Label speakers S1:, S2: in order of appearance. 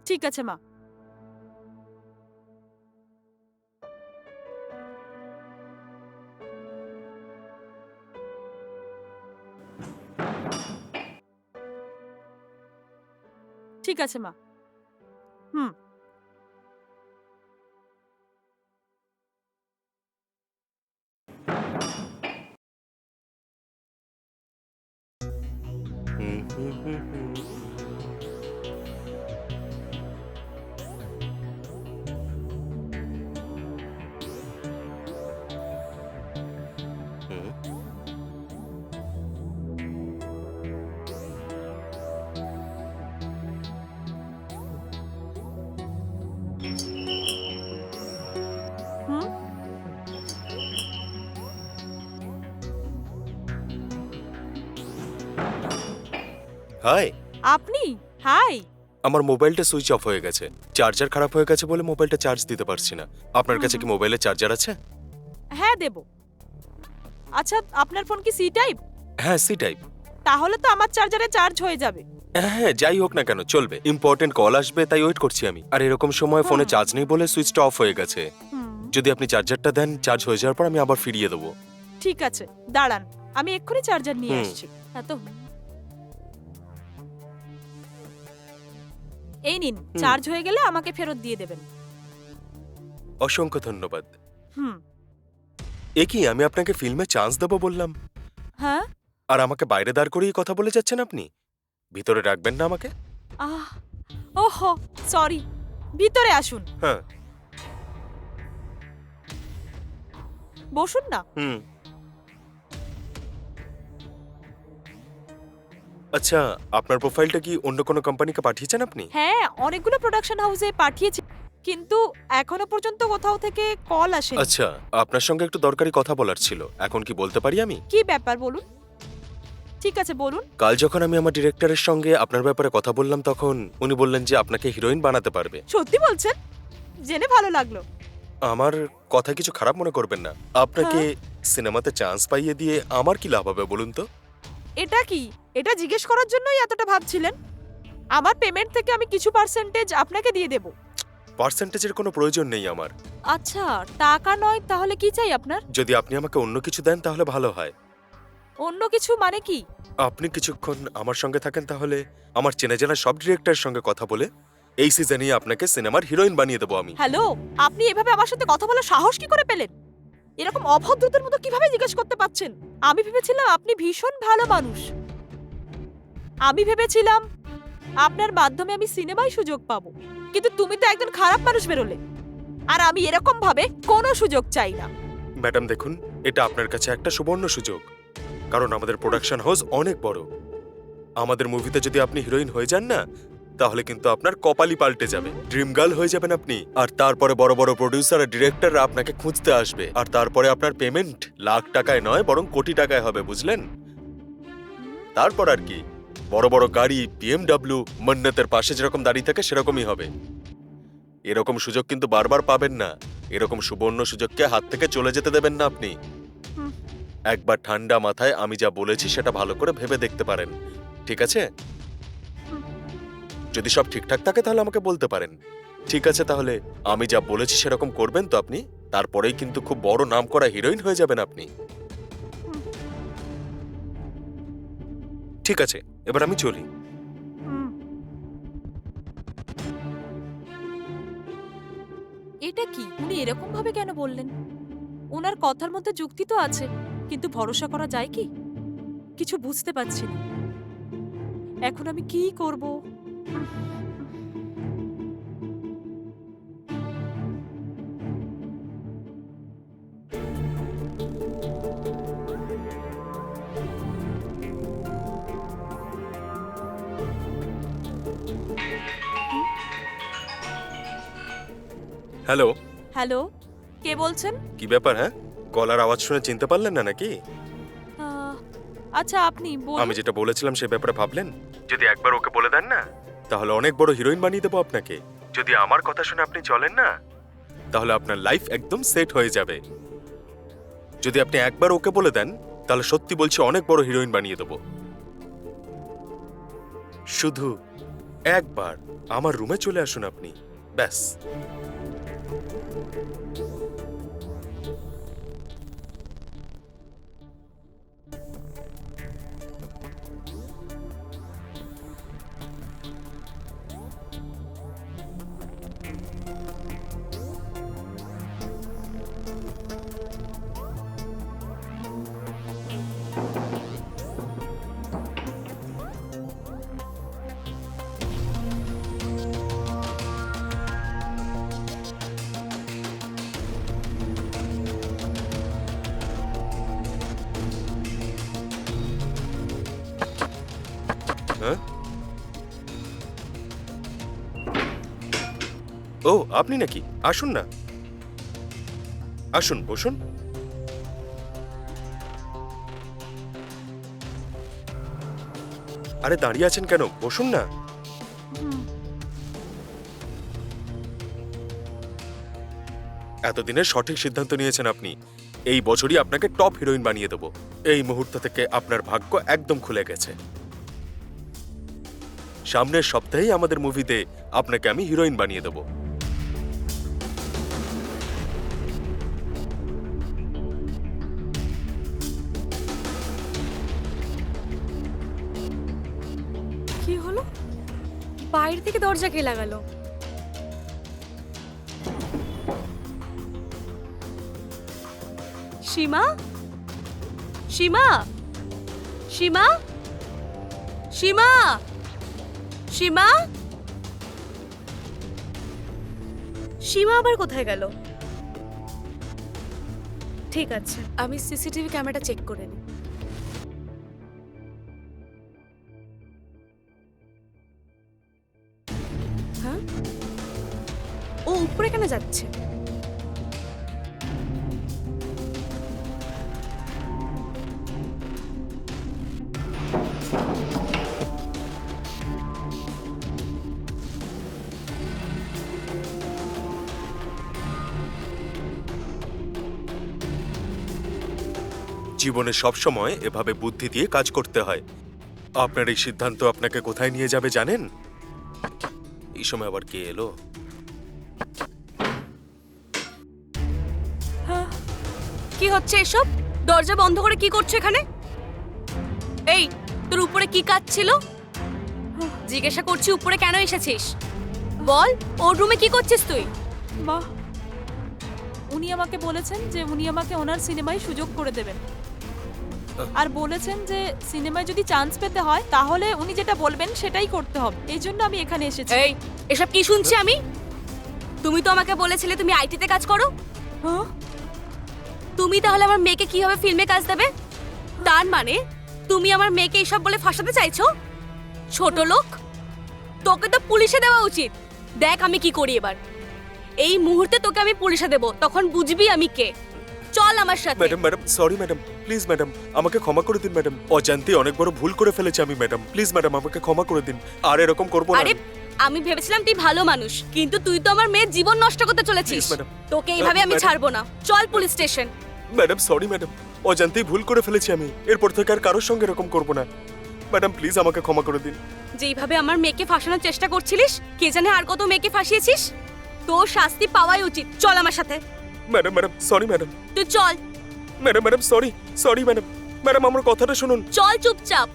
S1: ঠিক আছে মা। ঠিক আছে মা। হুম। হুম।
S2: হাই।
S1: আপনি? হাই।
S2: আমার মোবাইলটা সুইচ অফ হয়ে গেছে। চার্জার খারাপ হয়ে গেছে বলে মোবাইলটা চার্জ দিতে পারছি না। আপনার কাছে কি মোবাইলের চার্জার আছে?
S1: হ্যাঁ দেব। আচ্ছা, আপনার ফোন কি সি টাইপ?
S2: হ্যাঁ, সি টাইপ।
S1: তাহলে তো আমার চার্জারে চার্জ হয়ে যাবে।
S2: হ্যাঁ, যাই হোক না কেন চলবে। ইম্পর্টেন্ট কল আসবে তাই ওয়েট করছি আমি। আর এরকম সময় ফোনে চার্জ নেই বলে সুইচটা অফ হয়ে গেছে। যদি আপনি চার্জারটা দেন, চার্জ হয়ে যাওয়ার পর আমি আবার ফিরিয়ে দেবো।
S1: ঠিক আছে, দাঁড়ান, আমি এক্ষুনি চার্জার নিয়ে আসছি। এত এই নিন, চার্জ হয়ে গেলে আমাকে ফেরত দিয়ে দেবেন।
S2: অসংখ্য ধন্যবাদ।
S1: হুম।
S2: এ কি, আমি আপনাকে ফিল্মে চান্স দেবো বললাম,
S1: হ্যাঁ।
S2: আর আমাকে বাইরে দাঁড় করিয়ে কথা বলে যাচ্ছেন আপনি? ভিতরে রাখবেন না আমাকে?
S1: আহ, ওহো, সরি। ভিতরে আসুন।
S2: হ্যাঁ।
S1: বসুন না।
S2: আচ্ছা, আপনার প্রোফাইলটা কি অন্য কোনো কোম্পানিকে পাঠিয়েছেন আপনি?
S1: হ্যাঁ, অনেকগুলো প্রোডাকশন হাউসে পাঠিয়েছি, কিন্তু এখনো পর্যন্ত কোথাও থেকে কল আসেনি।
S2: আচ্ছা, আপনার সঙ্গে একটু দরকারি কথা বলার ছিল। এখন কি বলতে পারি আমি?
S1: কি ব্যাপার বলুন। ঠিক আছে, বলুন।
S2: কাল যখন আমি আমার ডিরেক্টরের সঙ্গে আপনার ব্যাপারে কথা বললাম, তখন উনি বললেন যে আপনাকে হিরোইন বানাতে পারবে।
S1: সত্যি বলছেন? জেনে ভালো লাগলো।
S2: আমার কথা কিছু খারাপ মনে করবেন না। আপনাকে সিনেমাতে চান্স পাইয়ে দিয়ে আমার কি লাভ হবে বলুন তো?
S1: এটা কি? এটা জিজ্ঞেস করার জন্যই এতটা ভাবছিলেন? আমার পেমেন্ট থেকে আমি কিছু পার্সেন্টেজ আপনাকে দিয়ে দেব।
S2: পার্সেন্টেজের কোনো প্রয়োজন নেই আমার।
S1: আচ্ছা, টাকা নয় তাহলে কি চাই আপনার?
S2: যদি আপনি আমাকে অন্য কিছু দেন তাহলে ভালো হয়।
S1: অন্য কিছু মানে কি?
S2: আপনি কিছুক্ষণ আমার সঙ্গে থাকেন, তাহলে আমার চেনা জানা সব ডিরেক্টরের সঙ্গে কথা বলে এই সিজনেই আপনাকে সিনেমার হিরোইন বানিয়ে দেবো আমি।
S1: হ্যালো, আপনি এভাবে আমার সাথে কথা বলার সাহস কি করে পেলেন? এরকম অভদ্রতার মতো কিভাবে জিজ্ঞেস করতে পারছেন? আমি ভেবেছিলাম আপনি ভীষণ ভালো মানুষ। আমি ভেবেছিলাম আপনার মাধ্যমে আমি সিনেমায় সুযোগ পাবো, কিন্তু তুমি তো একজন খারাপ মানুষ বেরোলে। আর আমি এরকম ভাবে কোনো সুযোগ চাই না।
S2: ম্যাডাম দেখুন, এটা আপনার কাছে একটা সুবর্ণ সুযোগ, কারণ আমাদের প্রোডাকশন হাউস অনেক বড়। আমাদের মুভিতে যদি আপনি হিরোইন হয়ে যান না, তাহলে কিন্তু আপনার কপালই পাল্টে যাবে। ড্রিম গার্ল হয়ে যাবেন আপনি। আর তারপরে বড় বড় প্রডিউসার আর ডিরেক্টররা আপনাকে খুঁজতে আসবে, আর তারপরে আপনার পেমেন্ট লাখ টাকায় নয় বরং কোটি টাকায় হবে, বুঝলেন? তারপর আর কি, বড় বড় গাড়ি, BMW, মন্নতের পাশে যেরকম দাঁড়িয়ে থাকে সেরকমই হবে। এরকম সুযোগ কিন্তু বারবার পাবেন না। এরকম সুবর্ণ সুযোগকে হাত থেকে চলে যেতে দেবেন না আপনি। একবার ঠান্ডা মাথায় আমি যা বলেছি সেটা ভালো করে ভেবে দেখতে পারেন, ঠিক আছে? যদি সব ঠিকঠাক থাকে তাহলে আমাকে বলতে পারেন। ঠিক আছে, তাহলে আমি যা বলেছি সেরকম করবেন তো আপনি? তারপরেই কিন্তু খুব বড় নামকরা হিরোইন হয়ে যাবেন আপনি। ঠিক আছে, এবার আমি চলি।
S1: এটা কি? উনি এরকম ভাবে কেন বললেন? ওনার কথার মধ্যে যুক্তি তো আছে, কিন্তু ভরসা করা যায় কি? কিছু বুঝতে পারছি না। এখন আমি কি করব?
S2: হ্যালো।
S1: হ্যালো, কে বলছেন?
S2: কি ব্যাপার? হ্যাঁ, গলার আওয়াজ শুনে চিনতে পারলেন না নাকি?
S1: আহ, আচ্ছা, আপনি বলুন।
S2: আমি যেটা বলেছিলাম সে ব্যাপারে ভাবলেন? যদি একবার ওকে বলে দেন না, তাহলে অনেক বড় হিরোইন বানিয়ে দেবো আপনাকে। যদি আমার কথা শুনে আপনি চলেন না, তাহলে আপনার লাইফ একদম সেট হয়ে যাবে। যদি আপনি একবার ওকে বলে দেন, তাহলে সত্যি বলছি অনেক বড় হিরোইন বানিয়ে দেবো। শুধু একবার আমার রুমে চলে আসুন আপনি, ব্যাস। হ্যাঁ, ও আপনি নাকি? আসুন না, আসুন, বসুন। আরে দাঁড়িয়ে আছেন কেন? বসুন না। এতদিনের সঠিক সিদ্ধান্ত নিয়েছেন আপনি। এই বছরই আপনাকে টপ হিরোইন বানিয়ে দেবো। এই মুহূর্ত থেকে আপনার ভাগ্য একদম খুলে গেছে। সামনের সপ্তাহেই আমাদের মুভিতে আপনাকে আমি হিরোইন বানিয়ে দেবো।
S3: কি হলো? বাইরে থেকে দরজা কে লাগালো?
S1: সীমা, সীমা, সীমা, সীমা, সীমা,
S3: সীমা আবার কোথায় গেল? ঠিক আছে, আমি সিসিটিভি ক্যামেরাটা চেক করে নিই। হ্যাঁ, ও উপরে কেন যাচ্ছে?
S2: জীবনে সবসময় এভাবে বুদ্ধি দিয়ে কাজ করতে হয়। আপনার এই সিদ্ধান্ত আপনাকে কোথায় নিয়ে যাবে জানেন? এই সময় আবার কে এলো?
S3: কি হচ্ছে এসব? দরজা বন্ধ করে কি করছো এখানে? এই, তোর উপরে কি কাজ ছিল? জিজ্ঞাসা করছি উপরে কেন এসেছিস? বল, ওর রুমে কি করছিস তুই?
S1: মা, উনি আমাকে বলেছেন যে উনি আমাকে ওনার সিনেমায় সুযোগ করে দেবেন, আর বলেছেন যে সিনেমায় যদি চান্স পেতে হয় তাহলে উনি যেটা বলবেন সেটাই করতে হবে। এই জন্য আমি এখানে এসেছি।
S3: এই, এসব কি শুনছি আমি? তুমি তো আমাকে বলেছিলে তুমি আইটিতে কাজ করো।
S1: হ্যাঁ?
S3: তুমি তাহলে আমার মেয়েকে কিভাবে ফিল্মে কাজ দেবে? তার মানে তুমি আমার মেয়েকে এসব বলে ফাঁসাতে চাইছো? ছোট লোক, তোকে তো পুলিশে দেওয়া উচিত। দেখ আমি কি করি এবার। এই মুহূর্তে তোকে আমি পুলিশে দেব, তখন বুঝবি আমি কে। চল আমার সাথে।
S2: Madam, madam, sorry madam, please madam, আমাকে ক্ষমা করে দিন ম্যাডাম। অজান্তে অনেক বড় ভুল করে ফেলেছি আমি ম্যাডাম। প্লিজ ম্যাডাম, আমাকে ক্ষমা করে দিন। আর এরকম করবো না।
S3: আরে, আমি ভেবেছিলাম তুই ভালো মানুষ, কিন্তু তুই তো আমার মেয়ের জীবন নষ্ট করতে চলেছিস।
S2: Please, madam.
S3: তোকে এইভাবে আমি
S2: Madam.
S3: ছাড়বো না। চল police station.
S2: Madam sorry madam, অজান্তেই ভুল করে ফেলেছি আমি। এরপর থেকে আর কারোর সঙ্গে এরকম করবো না। ম্যাডাম প্লিজ আমাকে ক্ষমা করে দিন।
S3: যেইভাবে আমার মেয়েকে ফাঁসানোর চেষ্টা করছিলিস, কে জানে আর কত মেয়েকে ফাঁসিয়েছিস। তোর শাস্তি পাওয়াই উচিত। চল আমার সাথে।
S2: Madam, madam sorry madam.
S3: তুই চল।
S2: Madam, madam sorry, sorry madam. Madam আমার কথাটা শুনুন।
S3: চল চুপচাপ।